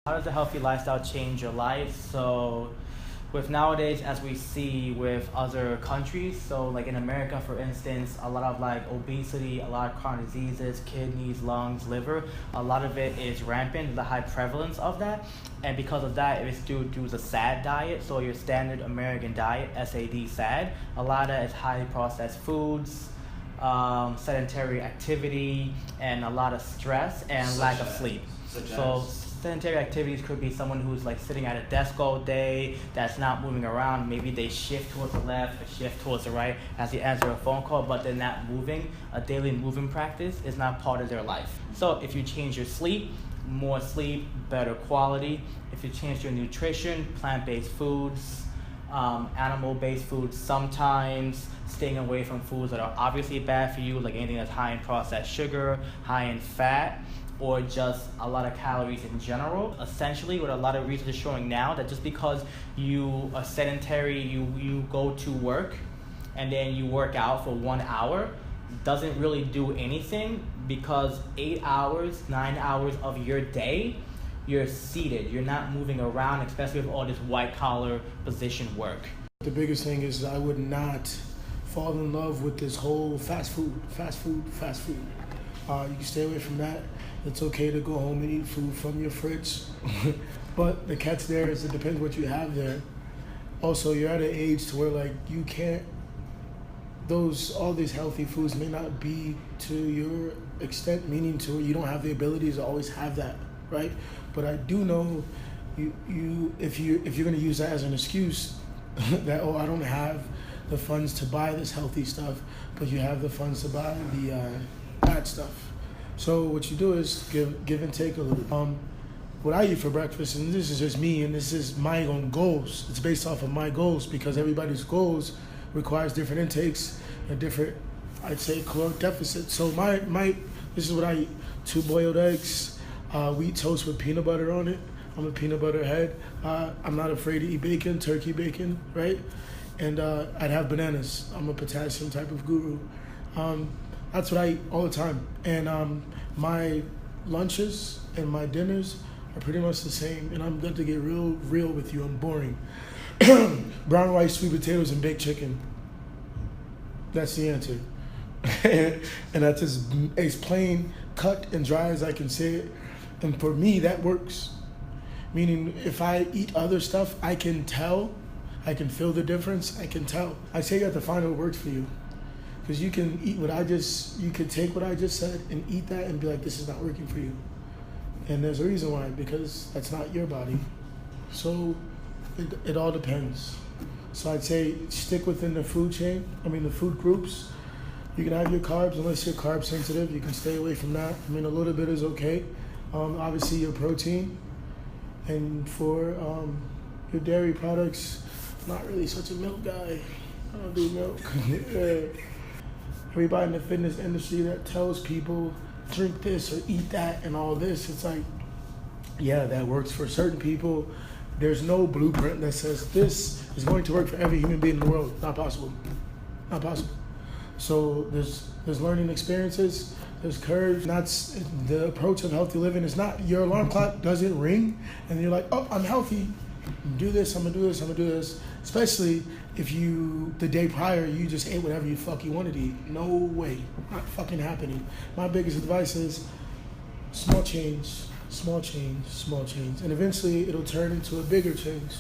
How does a healthy lifestyle change your life? So, with nowadays, as we see with other countries, so like in America, for instance, a lot of like obesity, a lot of chronic diseases, kidneys, lungs, liver, a lot of it is rampant, the high prevalence of that. And because of that, it's due to the SAD diet. So, your standard American diet, SAD, SAD, a lot of it is highly processed foods, sedentary activity, and a lot of stress and lack of sleep. So sedentary activities could be someone who's like sitting at a desk all day, that's not moving around. Maybe they shift towards the left or shift towards the right as they answer a phone call, but they're not moving. A daily moving practice is not part of their life. So if you change your sleep, more sleep, better quality. If you change your nutrition, plant-based foods, animal-based foods sometimes, staying away from foods that are obviously bad for you, like anything that's high in processed sugar, high in fat, or just a lot of calories in general. Essentially, what a lot of research is showing now, that just because you are sedentary, you go to work and then you work out for 1 hour, doesn't really do anything, because 8 hours, 9 hours of your day, you're seated. You're not moving around, especially with all this white collar position work. The biggest thing is I would not fall in love with this whole fast food. You can stay away from that. It's okay to go home and eat food from your fridge. But the catch there is it depends what you have there. Also, you're at an age to where like you can't, all these healthy foods may not be to your extent, meaning to you don't have the abilities to always have that, right? But I do know if you're gonna use that as an excuse that, oh, I don't have the funds to buy this healthy stuff, but you have the funds to buy the bad stuff. So what you do is give and take a little. What I eat for breakfast, and this is just me, and this is my own goals. It's based off of my goals, because everybody's goals requires different intakes and different, I'd say, caloric deficits. So this is what I eat: 2 boiled eggs, wheat toast with peanut butter on it. I'm a peanut butter head. I'm not afraid to eat bacon, turkey bacon, right? And I'd have bananas. I'm a potassium type of guru. That's what I eat all the time. And my lunches and my dinners are pretty much the same. And I'm going to get real with you. I'm boring. Brown rice, sweet potatoes, and baked chicken. That's the answer. And that's as plain, cut, and dry as I can say it. And for me, that works. Meaning, if I eat other stuff, I can tell. I can feel the difference. I can tell. I say you have to find what works for you. Because you can eat you can take what I just said and eat that and be like, this is not working for you. And there's a reason why, because that's not your body. So it all depends. So I'd say stick within the food chain, the food groups. You can have your carbs, unless you're carb sensitive, you can stay away from that. A little bit is okay. Obviously your protein. And for your dairy products, I'm not really such a milk guy. I don't do milk. Everybody in the fitness industry that tells people drink this or eat that and all this, it's like, yeah, that works for certain people. There's no blueprint that says this is going to work for every human being in the world. Not possible. Not possible. So there's learning experiences, there's curves. That's the approach of healthy living. Is not your alarm clock doesn't ring and you're like, oh, I'm healthy. Do this, I'm gonna do this, I'm gonna do this. Especially if the day prior, you just ate whatever you wanted to eat. No way, not fucking happening. My biggest advice is small change, small change, small change. And eventually it'll turn into a bigger change.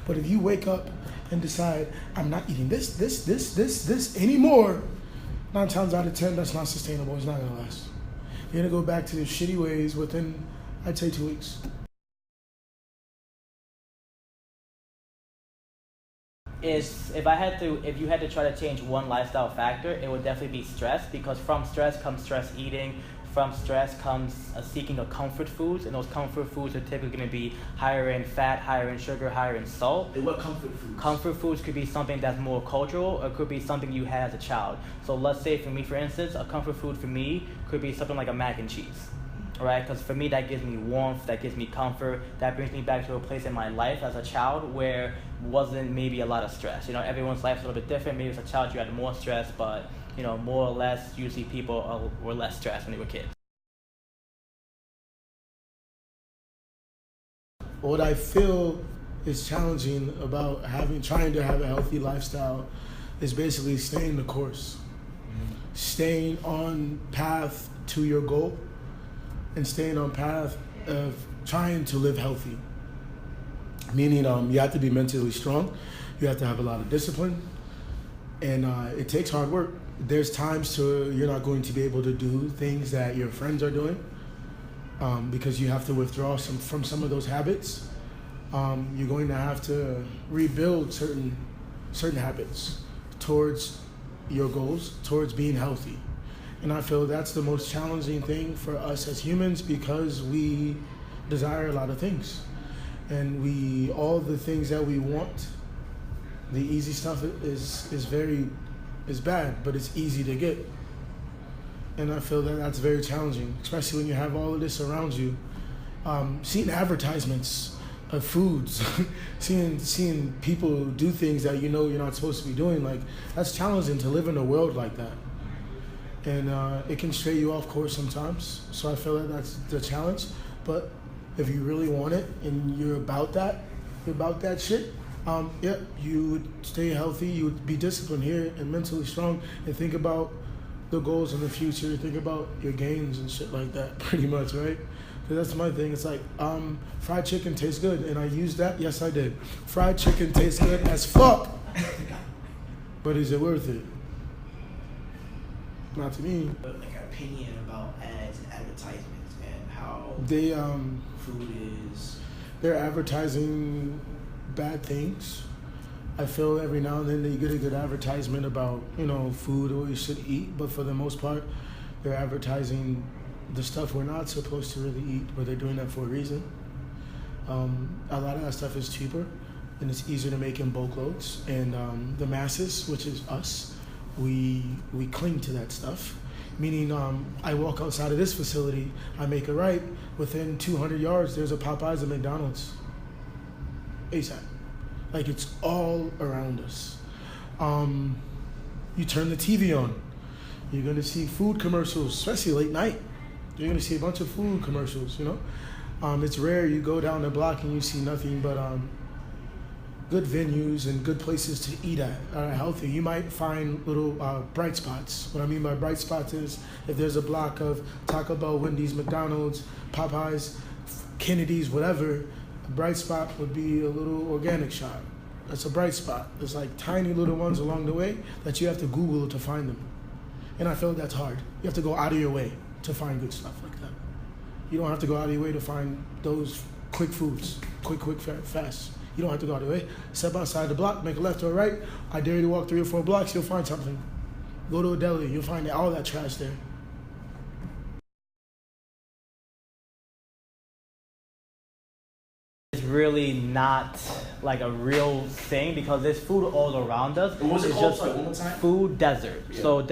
But if you wake up and decide, I'm not eating this anymore, 9 times out of 10, that's not sustainable. It's not gonna last. You're gonna go back to the shitty ways within, I'd say, 2 weeks. If you had to try to change one lifestyle factor, it would definitely be stress, because from stress comes stress eating. From stress comes a seeking of comfort foods, and those comfort foods are typically going to be higher in fat, higher in sugar, higher in salt. And what comfort foods? Comfort foods could be something that's more cultural, or it could be something you had as a child. So let's say for me, for instance, a comfort food for me could be something like a mac and cheese. Right, because for me that gives me warmth, that gives me comfort, that brings me back to a place in my life as a child where wasn't maybe a lot of stress. Everyone's life's a little bit different. Maybe as a child you had more stress, but more or less, usually people were less stressed when they were kids. what I feel is challenging about trying to have a healthy lifestyle is basically staying the course, staying on path to your goal, and staying on path of trying to live healthy. Meaning, you have to be mentally strong, you have to have a lot of discipline, and it takes hard work. There's times you're not going to be able to do things that your friends are doing because you have to withdraw from some of those habits. You're going to have to rebuild certain habits towards your goals, towards being healthy. And I feel that's the most challenging thing for us as humans because we desire a lot of things. And all the things that we want, the easy stuff is bad, but it's easy to get. And I feel that that's very challenging, especially when you have all of this around you. Seeing advertisements of foods, seeing people do things that you know you're not supposed to be doing, like that's challenging to live in a world like that. And it can stray you off course sometimes. So I feel like that's the challenge. But if you really want it and you're about that shit, you would stay healthy, you would be disciplined here and mentally strong and think about the goals in the future, think about your gains and shit like that, pretty much, right? Because that's my thing. It's like, fried chicken tastes good, and I used that? Yes, I did. Fried chicken tastes good as fuck. But is it worth it? Not to me. Like an opinion about ads and advertisements and how food is. They're advertising bad things. I feel every now and then that you get a good advertisement about, food or what you should eat, but for the most part, they're advertising the stuff we're not supposed to really eat, but they're doing that for a reason. A lot of that stuff is cheaper, and it's easier to make in bulk loads. And the masses, which is us, we cling to that stuff. Meaning, I walk outside of this facility, I make a right, within 200 yards, there's a Popeyes and McDonald's. ASAP. Like, it's all around us. You turn the TV on, you're gonna see food commercials, especially late night. You're gonna see a bunch of food commercials, It's rare you go down the block and you see nothing but good venues and good places to eat at are healthy. You might find little bright spots. What I mean by bright spots is if there's a block of Taco Bell, Wendy's, McDonald's, Popeyes, Kennedy's, whatever, a bright spot would be a little organic shop. That's a bright spot. There's like tiny little ones along the way that you have to Google to find them. And I feel like that's hard. You have to go out of your way to find good stuff like that. You don't have to go out of your way to find those quick foods, quick, fast. You don't have to go out of your way. Step outside the block, make a left or a right. I dare you to walk 3 or 4 blocks, you'll find something. Go to a deli, you'll find all that trash there. It's really not like a real thing because there's food all around us. What was it it's called? just Sorry, one more time? food desert. Yeah. So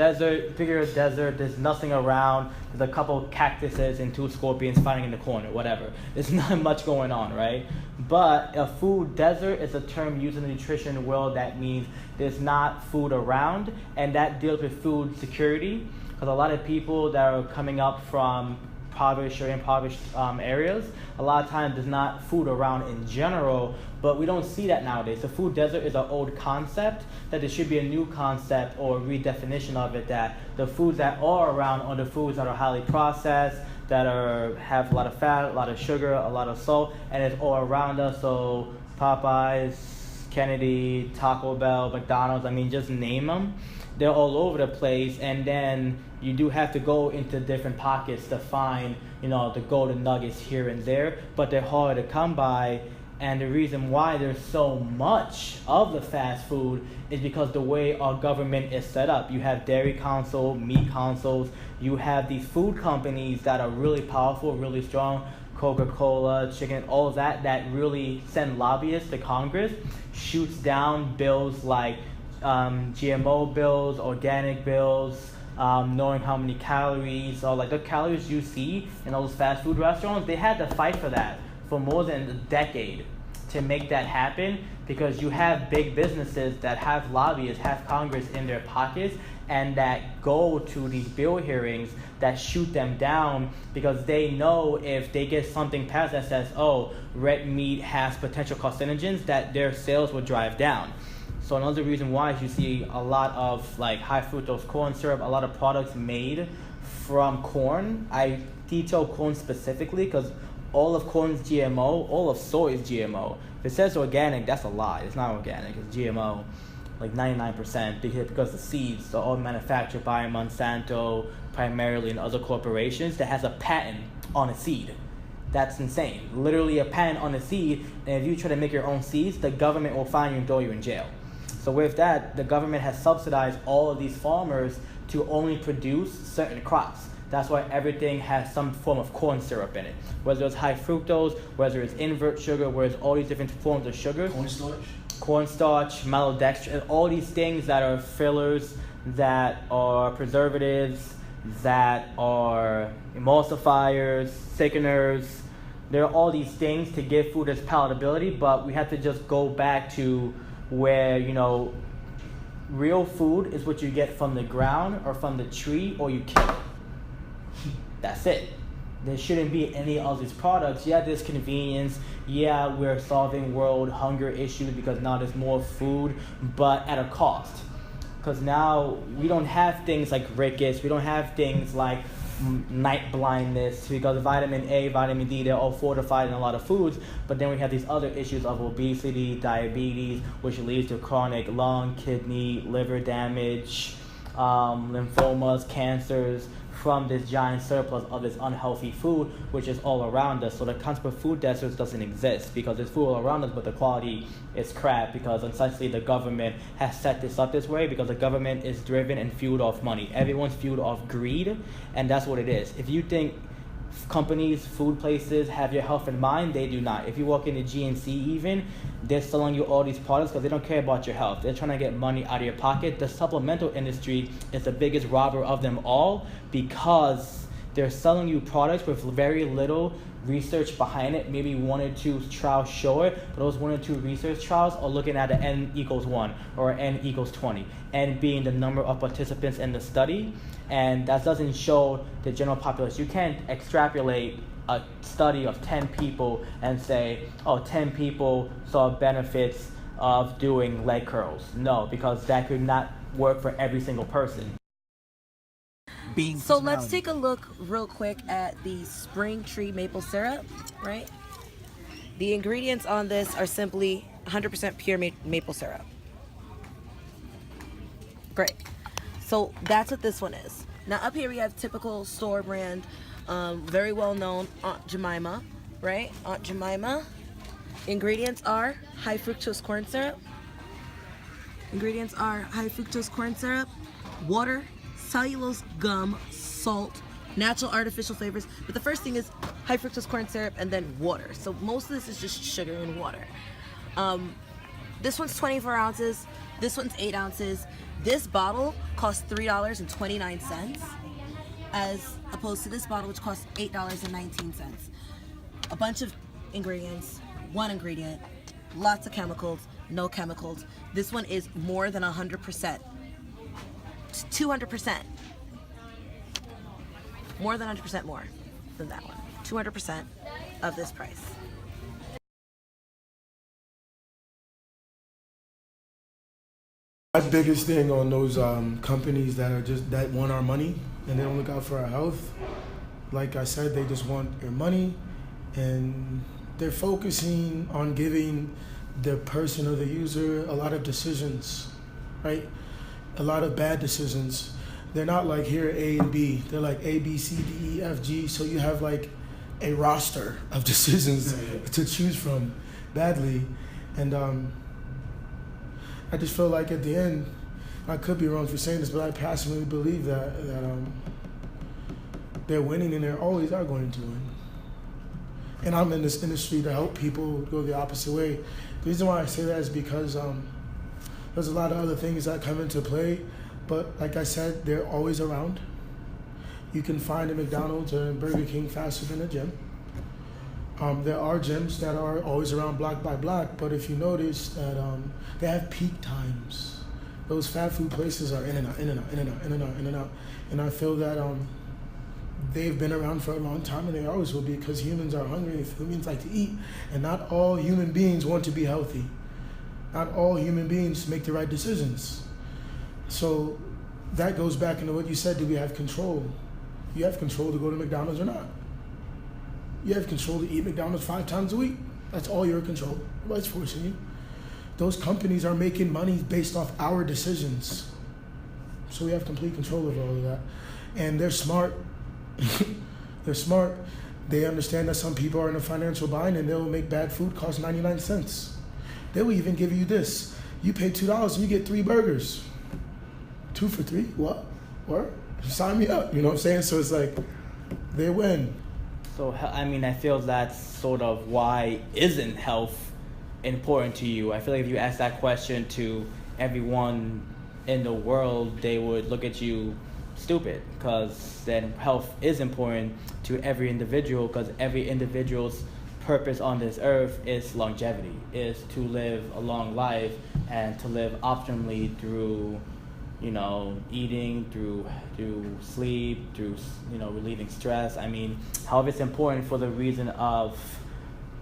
figure a desert, there's nothing around. There's a couple cactuses and 2 scorpions fighting in the corner, whatever. There's not much going on, right? But a food desert is a term used in the nutrition world that means there's not food around, and that deals with food security because a lot of people that are coming up from impoverished areas, a lot of times there's not food around in general, but we don't see that nowadays. The food desert is an old concept, that there should be a new concept or redefinition of it, that the foods that are around are the foods that are highly processed, that have a lot of fat, a lot of sugar, a lot of salt, and it's all around us. So Popeyes, Kennedy, Taco Bell, McDonald's, just name them. They're all over the place, and then you do have to go into different pockets to find, the golden nuggets here and there, but they're hard to come by. And the reason why there's so much of the fast food is because the way our government is set up. You have dairy council, meat councils, you have these food companies that are really powerful, really strong, Coca-Cola, chicken, all of that really send lobbyists to Congress, shoots down bills like GMO bills, organic bills, knowing how many calories, or like the calories you see in those fast food restaurants. They had to fight for that for more than a decade to make that happen, because you have big businesses that have lobbyists, have Congress in their pockets, and that go to these bill hearings that shoot them down because they know if they get something passed that says, oh, red meat has potential carcinogens, that their sales will drive down. So another reason why is you see a lot of like high fructose corn syrup, a lot of products made from corn. I detail corn specifically because all of corn is GMO, all of soy is GMO. If it says organic, that's a lie. It's not organic, it's GMO, like 99%, because the seeds are all manufactured by Monsanto primarily and other corporations that has a patent on a seed. That's insane. Literally a patent on a seed, and if you try to make your own seeds, the government will find you and throw you in jail. So with that, the government has subsidized all of these farmers to only produce certain crops. That's why everything has some form of corn syrup in it. Whether it's high fructose, whether it's invert sugar, whether it's all these different forms of sugar. Cornstarch, maltodextrin, all these things that are fillers, that are preservatives, that are emulsifiers, thickeners. There are all these things to give food its palatability, but we have to just go back to where, real food is what you get from the ground or from the tree, or you kill it. That's it. There shouldn't be any of these products. Yeah, there's convenience. Yeah, we're solving world hunger issues because now there's more food, but at a cost. Because now we don't have things like rickets. We don't have things like night blindness, because vitamin A, vitamin D, they're all fortified in a lot of foods. But then we have these other issues of obesity, diabetes, which leads to chronic lung, kidney, liver damage, lymphomas, cancers, from this giant surplus of this unhealthy food, which is all around us. So the concept of food deserts doesn't exist because there's food all around us, but the quality is crap because essentially the government has set this up this way because the government is driven and fueled off money. Everyone's fueled off greed, and that's what it is. If you think companies, food places have your health in mind, they do not. If you walk into GNC even, they're selling you all these products because they don't care about your health. They're trying to get money out of your pocket. The supplemental industry is the biggest robber of them all because they're selling you products with very little research behind it. Maybe 1 or 2 trials show it, but those 1 or 2 research trials are looking at an N equals 1 or N equals 20, N being the number of participants in the study, and that doesn't show the general population. You can't extrapolate a study of 10 people and say, 10 people saw benefits of doing leg curls. No, because that could not work for every single person. So let's take a look real quick at the Spring Tree maple syrup, right? The ingredients on this are simply 100% pure maple syrup. Great. So that's what this one is. Now up here we have typical store brand, very well known Aunt Jemima, right? Aunt Jemima. Ingredients are high fructose corn syrup. Ingredients are high fructose corn syrup, water, cellulose gum, salt, natural artificial flavors. But the first thing is high fructose corn syrup and then water. So most of this is just sugar and water. This one's 24 ounces. This one's 8 ounces. This bottle costs $3.29 as opposed to this bottle which costs $8.19. A bunch of ingredients, one ingredient, lots of chemicals, no chemicals. This one is more than 100%. 200%. More than 100% more than that one. 200% of this price. My biggest thing on those companies that want our money and they don't look out for our health, like I said, they just want your money and they're focusing on giving the person or the user a lot of decisions, right? A lot of bad decisions. They're not like here A and B. They're like A, B, C, D, E, F, G. So you have like a roster of decisions to choose from badly. And I just feel like at the end, I could be wrong for saying this, but I passionately believe that they're winning and they always are going to win. And I'm in this industry to help people go the opposite way. The reason why I say that is because there's a lot of other things that come into play, but like I said, they're always around. You can find a McDonald's or a Burger King faster than a gym. There are gyms that are always around block by block, but if you notice that they have peak times. Those fast food places are in and out, in and out, in and out, in and out, in and out. And I feel that they've been around for a long time, and they always will be, because humans are hungry, humans like to eat, and not all human beings want to be healthy. Not all human beings make the right decisions. So that goes back into what you said, do we have control? You have control to go to McDonald's or not. You have control to eat McDonald's 5 times a week. That's all your control. Nobody's forcing you. Those companies are making money based off our decisions. So we have complete control of all of that. And they're smart. They're smart. They understand that some people are in a financial bind, and they'll make bad food cost 99 cents. They will even give you this. You pay $2 and you get 3 burgers. 2 for 3? What? Sign me up. You know what I'm saying? So it's like, they win. So, I mean, I feel that's sort of why isn't health important to you? I feel like if you ask that question to everyone in the world, they would look at you stupid, because then health is important to every individual, because every individual's purpose on this earth is longevity, is to live a long life and to live optimally through, you know, eating, through sleep, through, you know, relieving stress. I mean, health is important for the reason of,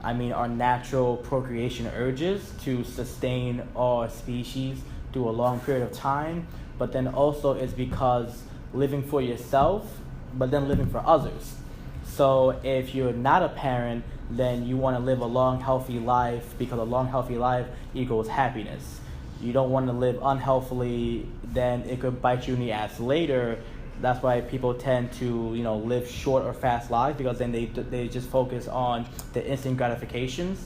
I mean, our natural procreation urges to sustain our species through a long period of time, but then also it's because living for yourself, but then living for others. So if you're not a parent, then you want to live a long, healthy life, because a long, healthy life equals happiness. You don't want to live unhealthily, then it could bite you in the ass later. That's why people tend to, you know, live short or fast lives, because then they just focus on the instant gratifications,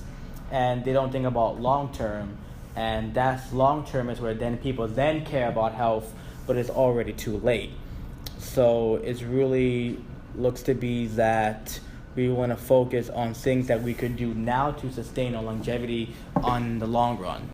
and they don't think about long term. And that's long term is where then people then care about health, but it's already too late. So it's really looks to be that we want to focus on things that we could do now to sustain our longevity on the long run.